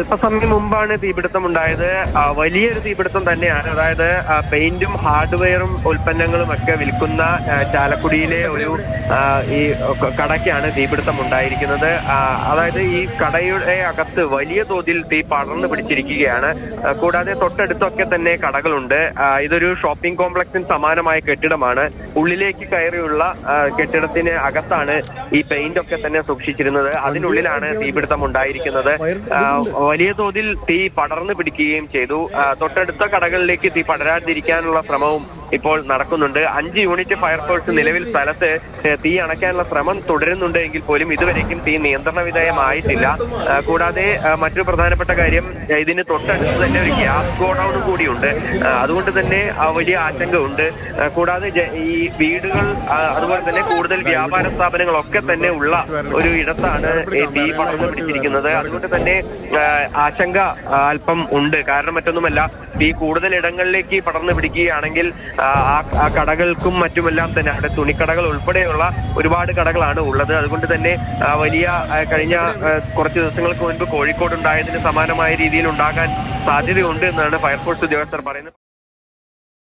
അല്പസമയം മുമ്പാണ് തീപിടുത്തം ഉണ്ടായത്. വലിയൊരു തീപിടുത്തം തന്നെയാണ്. അതായത് പെയിന്റും ഹാർഡ്വെയറും ഉൽപ്പന്നങ്ങളും ഒക്കെ വിൽക്കുന്ന ചാലക്കുടിയിലെ ഒരു ഈ കടയ്ക്കാണ് തീപിടുത്തം ഉണ്ടായിരിക്കുന്നത്. അതായത് ഈ കടയുടെ അകത്ത് വലിയ തോതിൽ തീ പടർന്നു പിടിച്ചിരിക്കുകയാണ്. കൂടാതെ തൊട്ടടുത്തൊക്കെ തന്നെ കടകളുണ്ട്. ഇതൊരു ഷോപ്പിംഗ് കോംപ്ലക്സിന് സമാനമായ കെട്ടിടമാണ്. ഉള്ളിലേക്ക് കയറിയുള്ള കെട്ടിടത്തിന് അകത്താണ് ഈ പെയിന്റ് ഒക്കെ തന്നെ സൂക്ഷിച്ചിരുന്നത്. അതിനുള്ളിലാണ് തീപിടുത്തം ഉണ്ടായിരിക്കുന്നത്. വലിയ തോതിൽ തീ പടർന്നു പിടിക്കുകയും ചെയ്തു. തൊട്ടടുത്ത കടകളിലേക്ക് തീ പടരാതിരിക്കാനുള്ള ശ്രമവും ഇപ്പോൾ നടക്കുന്നുണ്ട്. 5 യൂണിറ്റ് ഫയർഫോഴ്സ് നിലവിൽ സ്ഥലത്ത് തീ അണയ്ക്കാനുള്ള ശ്രമം തുടരുന്നുണ്ട് എങ്കിൽ പോലും ഇതുവരേക്കും തീ നിയന്ത്രണ വിധേയമായിട്ടില്ല. കൂടാതെ മറ്റൊരു പ്രധാനപ്പെട്ട കാര്യം, ഇതിന് തൊട്ടടുത്ത് തന്നെ ഒരു ഗ്യാസ് ഗോഡൌണും കൂടിയുണ്ട്. അതുകൊണ്ട് തന്നെ വലിയ ആശങ്ക ഉണ്ട്. കൂടാതെ ഈ വീടുകൾ അതുപോലെ തന്നെ കൂടുതൽ വ്യാപാര സ്ഥാപനങ്ങളൊക്കെ തന്നെ ഉള്ള ഒരു ഇടത്താണ് തീ പടർന്നു പിടിച്ചിരിക്കുന്നത്. അതുകൊണ്ട് തന്നെ ആശങ്ക അല്പം ഉണ്ട്. കാരണം മറ്റൊന്നുമല്ല, തീ കൂടുതൽ ഇടങ്ങളിലേക്ക് പടർന്നു പിടിക്കുകയാണെങ്കിൽ ആ കടകൾക്കും മറ്റുമെല്ലാം തന്നെ അവിടെ തുണിക്കടകൾ ഉൾപ്പെടെയുള്ള ഒരുപാട് കടകളാണ് ഉള്ളത്. അതുകൊണ്ട് തന്നെ കഴിഞ്ഞ കുറച്ച് ദിവസങ്ങൾക്ക് മുൻപ് കോഴിക്കോട് ഉണ്ടായതിന് സമാനമായ രീതിയിൽ ഉണ്ടാകാൻ സാധ്യതയുണ്ട് എന്നാണ് ഫയർഫോഴ്സ് ഉദ്യോഗസ്ഥർ പറയുന്നത്.